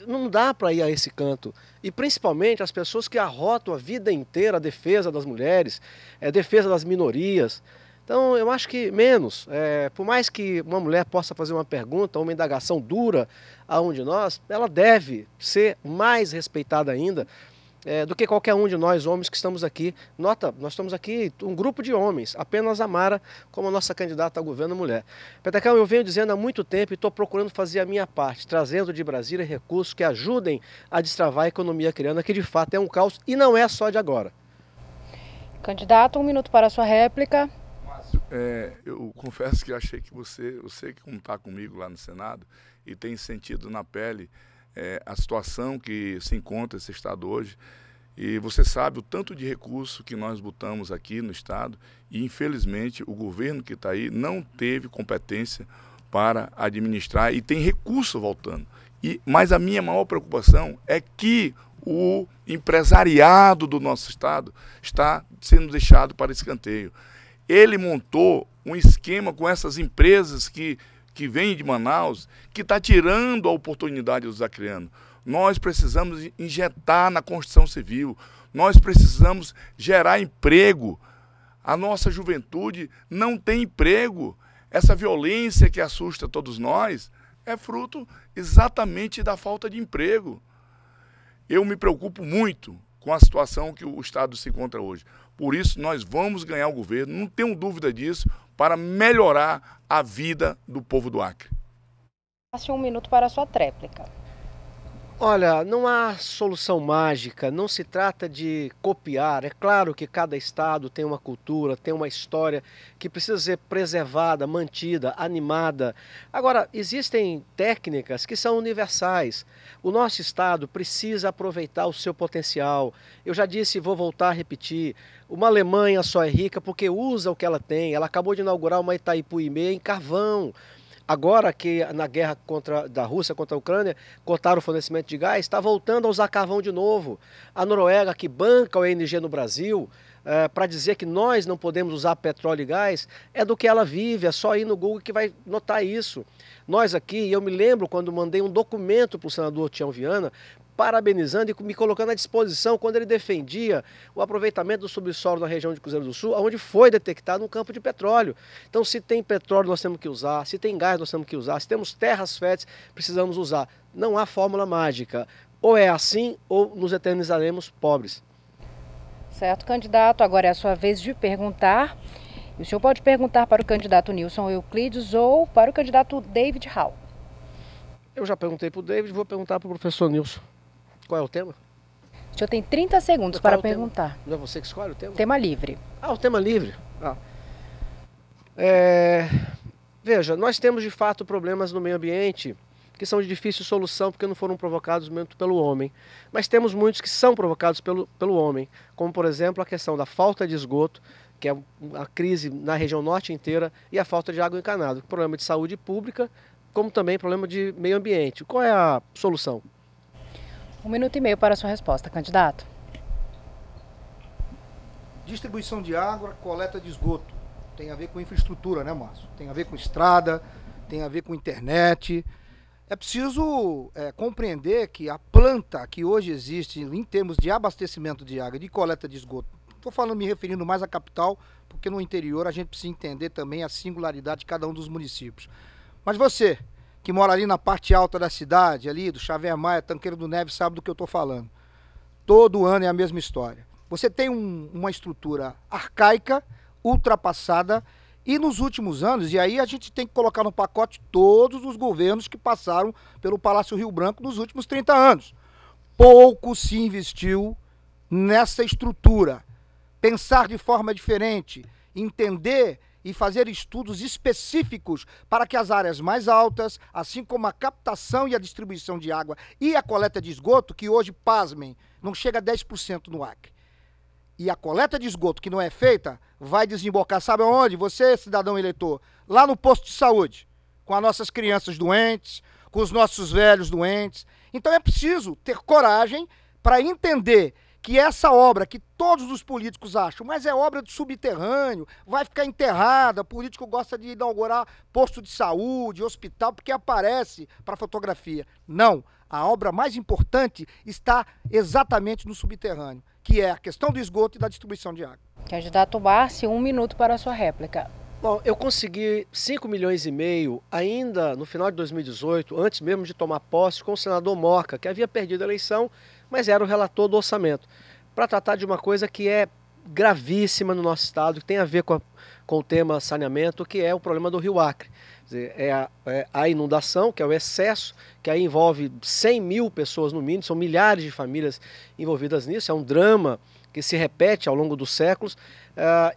Não dá para ir a esse canto. E principalmente as pessoas que arrotam a vida inteira a defesa das mulheres, a defesa das minorias. Então eu acho que menos, por mais que uma mulher possa fazer uma pergunta, uma indagação dura a um de nós, ela deve ser mais respeitada ainda do que qualquer um de nós homens que estamos aqui. Nota, nós estamos aqui um grupo de homens, apenas a Mara como a nossa candidata a governo mulher. Petecão, eu venho dizendo há muito tempo e estou procurando fazer a minha parte, trazendo de Brasília recursos que ajudem a destravar a economia criana, que de fato é um caos e não é só de agora. Candidato, 1 minuto para a sua réplica. Eu confesso que achei que você que como está comigo lá no Senado e tem sentido na pele a situação que se encontra esse Estado hoje, e você sabe o tanto de recurso que nós botamos aqui no Estado, e infelizmente o governo que está aí não teve competência para administrar e tem recurso voltando. Mas a minha maior preocupação é que o empresariado do nosso estado está sendo deixado para escanteio. Ele montou um esquema com essas empresas que vêm de Manaus, que está tirando a oportunidade dos acreanos. Nós precisamos injetar na construção civil, nós precisamos gerar emprego. A nossa juventude não tem emprego. Essa violência que assusta todos nós é fruto exatamente da falta de emprego. Eu me preocupo muito com a situação que o Estado se encontra hoje. Por isso, nós vamos ganhar o governo, não tenho dúvida disso, para melhorar a vida do povo do Acre. Passe 1 minuto para a sua tréplica. Olha, não há solução mágica, não se trata de copiar. É claro que cada estado tem uma cultura, tem uma história que precisa ser preservada, mantida, animada. Agora, existem técnicas que são universais. O nosso estado precisa aproveitar o seu potencial. Eu já disse e vou voltar a repetir, uma Alemanha só é rica porque usa o que ela tem. Ela acabou de inaugurar uma Itaipu e-meia em carvão. Agora que na guerra da Rússia contra a Ucrânia cortaram o fornecimento de gás, está voltando a usar carvão de novo. A Noruega, que banca o ONG no Brasil, para dizer que nós não podemos usar petróleo e gás, é do que ela vive, é só ir no Google que vai notar isso. Nós aqui, eu me lembro quando mandei um documento para o senador Tião Viana, parabenizando e me colocando à disposição quando ele defendia o aproveitamento do subsolo na região de Cruzeiro do Sul, onde foi detectado um campo de petróleo. Então, se tem petróleo, nós temos que usar, se tem gás, nós temos que usar, se temos terras férteis, precisamos usar. Não há fórmula mágica. Ou é assim, ou nos eternizaremos pobres. Certo, candidato. Agora é a sua vez de perguntar. O senhor pode perguntar para o candidato Nilson Euclides ou para o candidato David Hall. Eu já perguntei para o David, vou perguntar para o professor Nilson. Qual é o tema? O senhor tem 30 segundos para perguntar. Não é você que escolhe o tema? Tema livre. Ah, o tema livre. Veja, nós temos de fato problemas no meio ambiente que são de difícil solução porque não foram provocados muito pelo homem. Mas temos muitos que são provocados pelo homem, como por exemplo a questão da falta de esgoto, que é a crise na região norte inteira, e a falta de água encanada. Problema de saúde pública, como também problema de meio ambiente. Qual é a solução? 1 minuto e meio para a sua resposta, candidato. Distribuição de água, coleta de esgoto. Tem a ver com infraestrutura, né, Márcio? Tem a ver com estrada, tem a ver com internet. É preciso compreender que a planta que hoje existe em termos de abastecimento de água, de coleta de esgoto, estou me referindo mais à capital, porque no interior a gente precisa entender também a singularidade de cada um dos municípios. Mas você, que mora ali na parte alta da cidade, ali do Xavier Maia, Tanqueiro do Neves, sabe do que eu estou falando. Todo ano é a mesma história. Você tem uma estrutura arcaica, ultrapassada, e nos últimos anos, e aí a gente tem que colocar no pacote todos os governos que passaram pelo Palácio Rio Branco nos últimos 30 anos. Pouco se investiu nessa estrutura. Pensar de forma diferente, entender e fazer estudos específicos para que as áreas mais altas, assim como a captação e a distribuição de água e a coleta de esgoto, que hoje, pasmem, não chega a 10% no Acre. E a coleta de esgoto que não é feita vai desembocar, sabe aonde? Você, cidadão eleitor, lá no posto de saúde, com as nossas crianças doentes, com os nossos velhos doentes. Então é preciso ter coragem para entender que essa obra que todos os políticos acham, mas é obra de subterrâneo, vai ficar enterrada, o político gosta de inaugurar posto de saúde, hospital, porque aparece para fotografia. Não, a obra mais importante está exatamente no subterrâneo, que é a questão do esgoto e da distribuição de água. Candidato Márcio, 1 minuto para a sua réplica. Bom, eu consegui 5,5 milhões ainda no final de 2018, antes mesmo de tomar posse, com o senador Moca, que havia perdido a eleição, mas era o relator do orçamento, para tratar de uma coisa que é gravíssima no nosso estado, que tem a ver com o tema saneamento, que é o problema do Rio Acre. Quer dizer, a inundação, que é o excesso, que aí envolve 100 mil pessoas no mínimo, são milhares de famílias envolvidas nisso, é um drama que se repete ao longo dos séculos,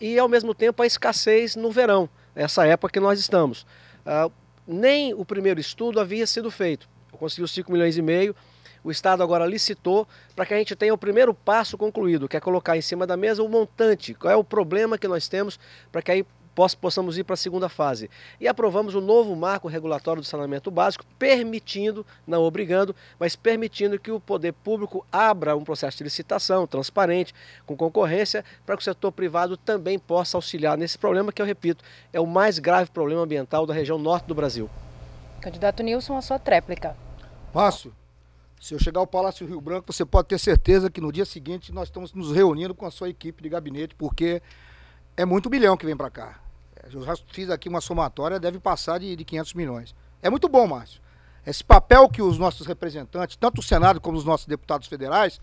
e ao mesmo tempo a escassez no verão, essa época que nós estamos. Nem o primeiro estudo havia sido feito, eu consegui os 5,5 milhões, o Estado agora licitou para que a gente tenha o primeiro passo concluído, que é colocar em cima da mesa o montante, qual é o problema que nós temos, para que aí possamos ir para a segunda fase. E aprovamos o novo marco regulatório do saneamento básico, permitindo, não obrigando, mas permitindo que o poder público abra um processo de licitação transparente, com concorrência, para que o setor privado também possa auxiliar nesse problema, que eu repito, é o mais grave problema ambiental da região norte do Brasil. Candidato Nilson, a sua tréplica. Márcio, se eu chegar ao Palácio Rio Branco, você pode ter certeza que no dia seguinte nós estamos nos reunindo com a sua equipe de gabinete, porque é muito bilhão que vem para cá. Eu já fiz aqui uma somatória, deve passar de 500 milhões. É muito bom, Márcio. Esse papel que os nossos representantes, tanto o Senado como os nossos deputados federais,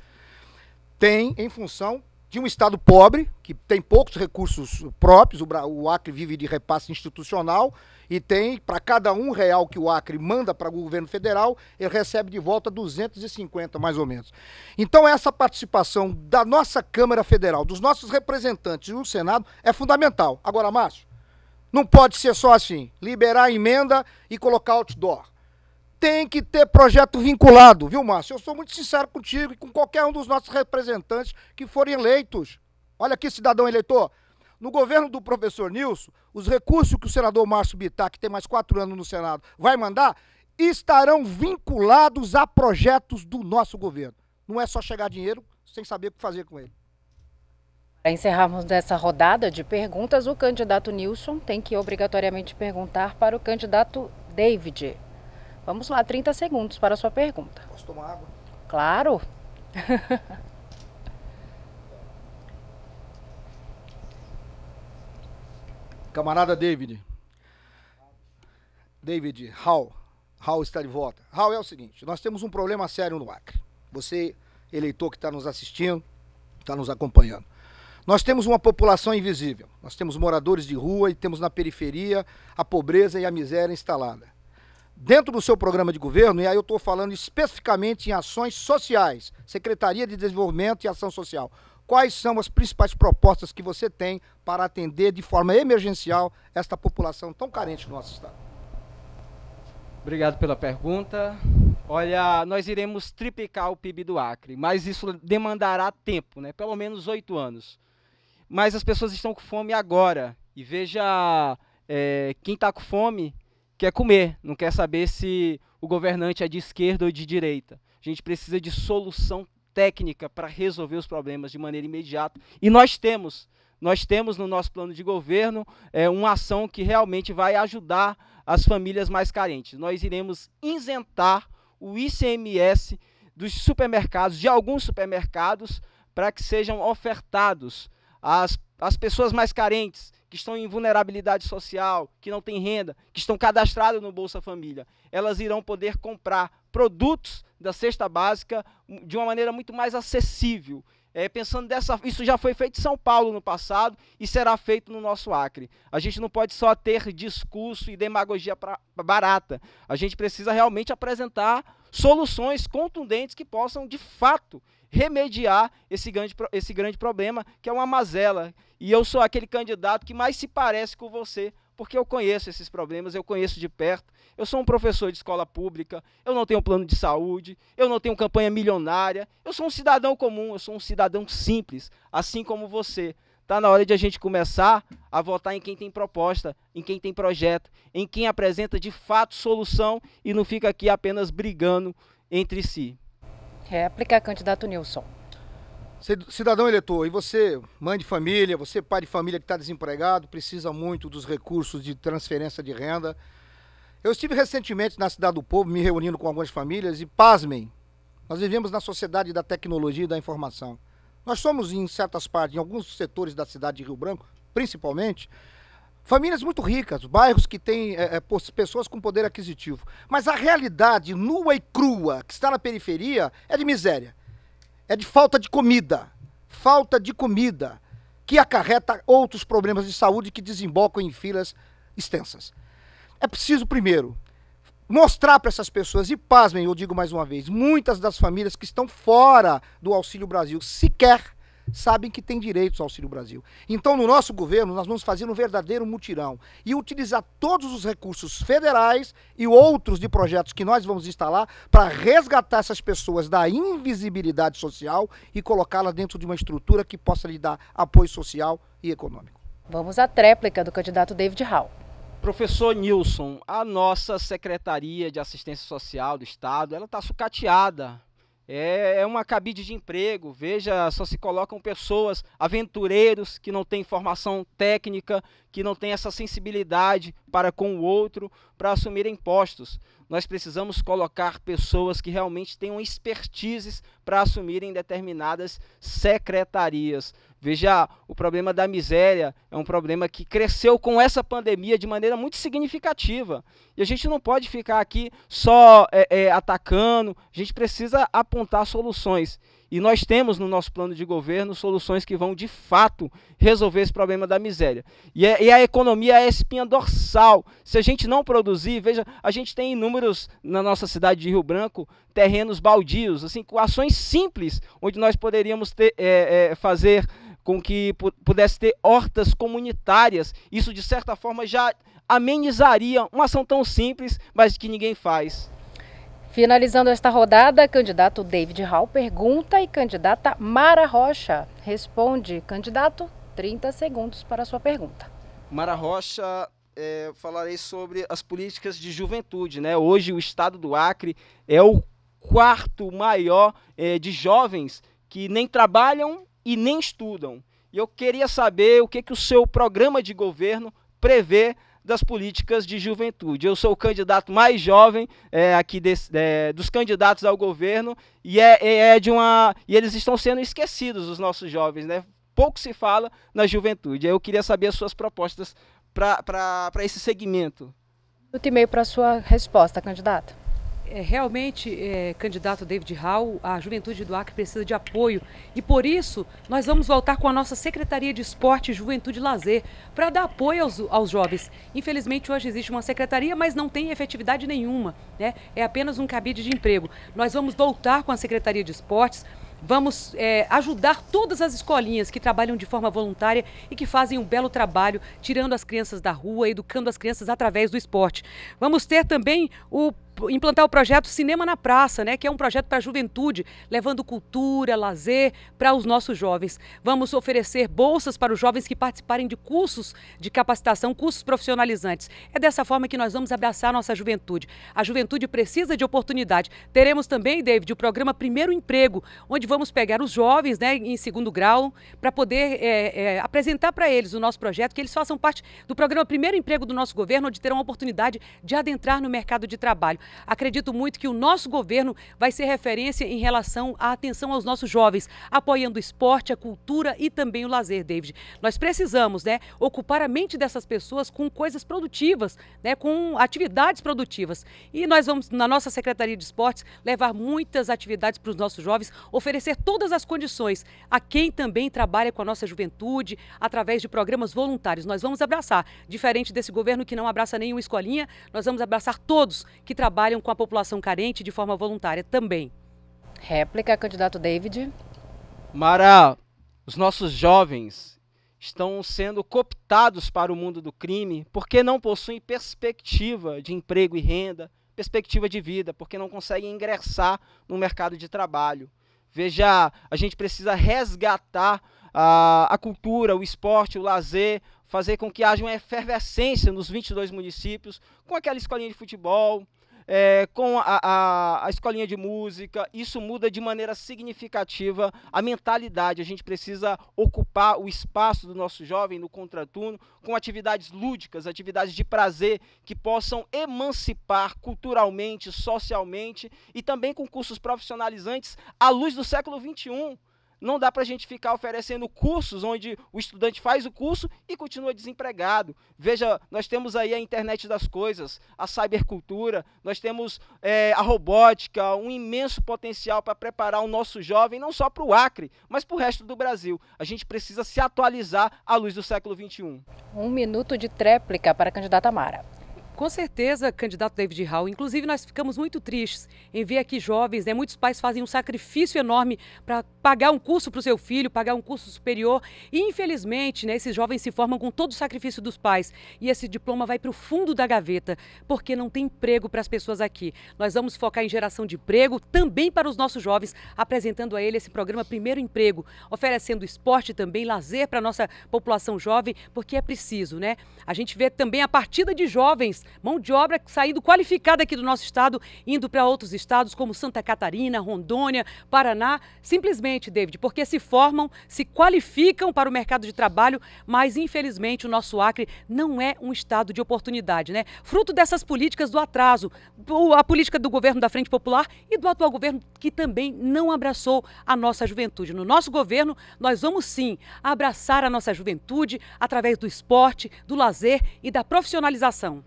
têm em função de um Estado pobre, que tem poucos recursos próprios. O Acre vive de repasse institucional e tem, para cada R$1 que o Acre manda para o governo federal, ele recebe de volta 250, mais ou menos. Então essa participação da nossa Câmara Federal, dos nossos representantes no Senado, é fundamental. Agora, Márcio, não pode ser só assim, liberar a emenda e colocar outdoor. Tem que ter projeto vinculado, viu, Márcio? Eu sou muito sincero contigo e com qualquer um dos nossos representantes que forem eleitos. Olha aqui, cidadão eleitor, no governo do professor Nilson, os recursos que o senador Márcio Bittar, que tem mais 4 anos no Senado, vai mandar, estarão vinculados a projetos do nosso governo. Não é só chegar dinheiro sem saber o que fazer com ele. Para encerrarmos essa rodada de perguntas, o candidato Nilson tem que obrigatoriamente perguntar para o candidato David. Vamos lá, 30 segundos para a sua pergunta. Posso tomar água? Claro. Camarada David. David, Raul está de volta. Raul, é o seguinte, nós temos um problema sério no Acre. Você, eleitor que está nos assistindo, está nos acompanhando. Nós temos uma população invisível. Nós temos moradores de rua e temos na periferia a pobreza e a miséria instalada. Dentro do seu programa de governo, e aí eu estou falando especificamente em ações sociais, Secretaria de Desenvolvimento e Ação Social, quais são as principais propostas que você tem para atender de forma emergencial esta população tão carente do nosso estado? Obrigado pela pergunta. Olha, nós iremos triplicar o PIB do Acre, mas isso demandará tempo, né? Pelo menos 8 anos. Mas as pessoas estão com fome agora. E veja, quem está com fome quer comer, não quer saber se o governante é de esquerda ou de direita. A gente precisa de solução técnica para resolver os problemas de maneira imediata. E nós temos no nosso plano de governo uma ação que realmente vai ajudar as famílias mais carentes. Nós iremos isentar o ICMS dos supermercados, de alguns supermercados, para que sejam ofertados às pessoas mais carentes, que estão em vulnerabilidade social, que não têm renda, que estão cadastradas no Bolsa Família. Elas irão poder comprar produtos da cesta básica de uma maneira muito mais acessível. Isso já foi feito em São Paulo no passado e será feito no nosso Acre. A gente não pode só ter discurso e demagogia barata. A gente precisa realmente apresentar soluções contundentes que possam, de fato, remediar esse grande problema, que é uma mazela. E eu sou aquele candidato que mais se parece com você, porque eu conheço esses problemas, eu conheço de perto. Eu sou um professor de escola pública, eu não tenho plano de saúde, eu não tenho campanha milionária, eu sou um cidadão comum, eu sou um cidadão simples, assim como você. Está na hora de a gente começar a votar em quem tem proposta, em quem tem projeto, em quem apresenta de fato solução e não fica aqui apenas brigando entre si. Réplica, candidato Nilson. Cidadão eleitor, e você, mãe de família, você, pai de família que está desempregado, precisa muito dos recursos de transferência de renda. Eu estive recentemente na Cidade do Povo, me reunindo com algumas famílias, e pasmem, nós vivemos na sociedade da tecnologia e da informação. Nós somos, em certas partes, em alguns setores da cidade de Rio Branco, principalmente, famílias muito ricas, bairros que têm pessoas com poder aquisitivo. Mas a realidade nua e crua que está na periferia é de miséria. É de falta de comida, que acarreta outros problemas de saúde que desembocam em filas extensas. É preciso, primeiro, mostrar para essas pessoas, e pasmem, eu digo mais uma vez, muitas das famílias que estão fora do Auxílio Brasil sequer sabem que têm direitos ao Auxílio Brasil. Então, no nosso governo, nós vamos fazer um verdadeiro mutirão e utilizar todos os recursos federais e outros de projetos que nós vamos instalar para resgatar essas pessoas da invisibilidade social e colocá-las dentro de uma estrutura que possa lhe dar apoio social e econômico. Vamos à tréplica do candidato David Hall. Professor Nilson, a nossa Secretaria de Assistência Social do Estado, ela está sucateada. É uma cabide de emprego. Veja, só se colocam pessoas, aventureiros, que não têm formação técnica, que não têm essa sensibilidade para com o outro, para assumirem postos. Nós precisamos colocar pessoas que realmente tenham expertises para assumirem determinadas secretarias. Veja, o problema da miséria é um problema que cresceu com essa pandemia de maneira muito significativa. E a gente não pode ficar aqui só atacando, a gente precisa apontar soluções. E nós temos no nosso plano de governo soluções que vão de fato resolver esse problema da miséria. E a economia é a espinha dorsal. Se a gente não produzir, veja, a gente tem inúmeros na nossa cidade de Rio Branco, terrenos baldios, assim, com ações simples, onde nós poderíamos fazer com que pudesse ter hortas comunitárias. Isso, de certa forma, já amenizaria uma ação tão simples, mas que ninguém faz. Finalizando esta rodada, candidato David Hall pergunta e candidata Mara Rocha responde. Candidato, 30 segundos para a sua pergunta. Mara Rocha, falarei sobre as políticas de juventude, né? Hoje o estado do Acre é o quarto maior de jovens que nem trabalham e nem estudam. E eu queria saber o que o seu programa de governo prevê das políticas de juventude. Eu sou o candidato mais jovem aqui dos candidatos ao governo e eles estão sendo esquecidos, os nossos jovens, né? Pouco se fala na juventude. Eu queria saber as suas propostas para esse segmento. 1,5 para a sua resposta, candidato. Realmente, candidato David Hall, a juventude do Acre precisa de apoio e por isso nós vamos voltar com a nossa Secretaria de Esporte, Juventude e Lazer para dar apoio aos jovens. Infelizmente hoje existe uma secretaria, mas não tem efetividade nenhuma, né? É apenas um cabide de emprego. Nós vamos voltar com a Secretaria de Esportes. Vamos ajudar todas as escolinhas que trabalham de forma voluntária e que fazem um belo trabalho, tirando as crianças da rua, educando as crianças através do esporte. Vamos ter também implantar o projeto Cinema na Praça, né, que é um projeto para a juventude, levando cultura, lazer para os nossos jovens. Vamos oferecer bolsas para os jovens que participarem de cursos de capacitação, cursos profissionalizantes. É dessa forma que nós vamos abraçar a nossa juventude. A juventude precisa de oportunidade. Teremos também, David, o programa Primeiro Emprego, onde vamos pegar os jovens, né, em 2º grau, para poder apresentar para eles o nosso projeto, que eles façam parte do programa Primeiro Emprego do nosso governo, onde terão a oportunidade de adentrar no mercado de trabalho. Acredito muito que o nosso governo vai ser referência em relação à atenção aos nossos jovens, apoiando o esporte, a cultura e também o lazer, David. Nós precisamos, né, ocupar a mente dessas pessoas com coisas produtivas, né, com atividades produtivas. E nós vamos, na nossa Secretaria de Esportes, levar muitas atividades para os nossos jovens, oferecer todas as condições a quem também trabalha com a nossa juventude, através de programas voluntários. Nós vamos abraçar, diferente desse governo que não abraça nenhuma escolinha, nós vamos abraçar todos que trabalham com a população carente de forma voluntária também. Réplica, candidato David. Mara, os nossos jovens estão sendo cooptados para o mundo do crime porque não possuem perspectiva de emprego e renda, perspectiva de vida, porque não conseguem ingressar no mercado de trabalho. Veja, a gente precisa resgatar a cultura, o esporte, o lazer, fazer com que haja uma efervescência nos 22 municípios, com aquela escolinha de futebol, com a escolinha de música. Isso muda de maneira significativa a mentalidade. A gente precisa ocupar o espaço do nosso jovem no contraturno com atividades lúdicas, atividades de prazer que possam emancipar culturalmente, socialmente e também com cursos profissionalizantes à luz do século XXI. Não dá para a gente ficar oferecendo cursos onde o estudante faz o curso e continua desempregado. Veja, nós temos aí a internet das coisas, a cybercultura, nós temos a robótica, um imenso potencial para preparar o nosso jovem, não só para o Acre, mas para o resto do Brasil. A gente precisa se atualizar à luz do século XXI. 1 minuto de tréplica para a candidata Mara. Com certeza, candidato David Hall. Inclusive, nós ficamos muito tristes em ver aqui jovens, né? Muitos pais fazem um sacrifício enorme para pagar um curso para o seu filho, pagar um curso superior. E, infelizmente, né, esses jovens se formam com todo o sacrifício dos pais. E esse diploma vai para o fundo da gaveta, porque não tem emprego para as pessoas aqui. Nós vamos focar em geração de emprego também para os nossos jovens, apresentando a ele esse programa Primeiro Emprego, oferecendo esporte também, lazer para a nossa população jovem, porque é preciso, né? A gente vê também a partida de jovens, mão de obra saindo qualificada aqui do nosso estado, indo para outros estados como Santa Catarina, Rondônia, Paraná, simplesmente, David, porque se formam, se qualificam para o mercado de trabalho, mas infelizmente o nosso Acre não é um estado de oportunidade, né? Fruto dessas políticas do atraso, a política do governo da Frente Popular e do atual governo que também não abraçou a nossa juventude. No nosso governo, nós vamos sim abraçar a nossa juventude através do esporte, do lazer e da profissionalização.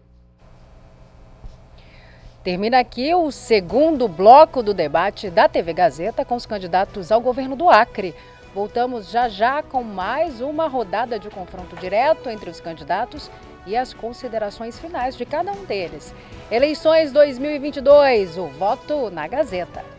Termina aqui o segundo bloco do debate da TV Gazeta com os candidatos ao governo do Acre. Voltamos já já com mais uma rodada de confronto direto entre os candidatos e as considerações finais de cada um deles. Eleições 2022, o voto na Gazeta.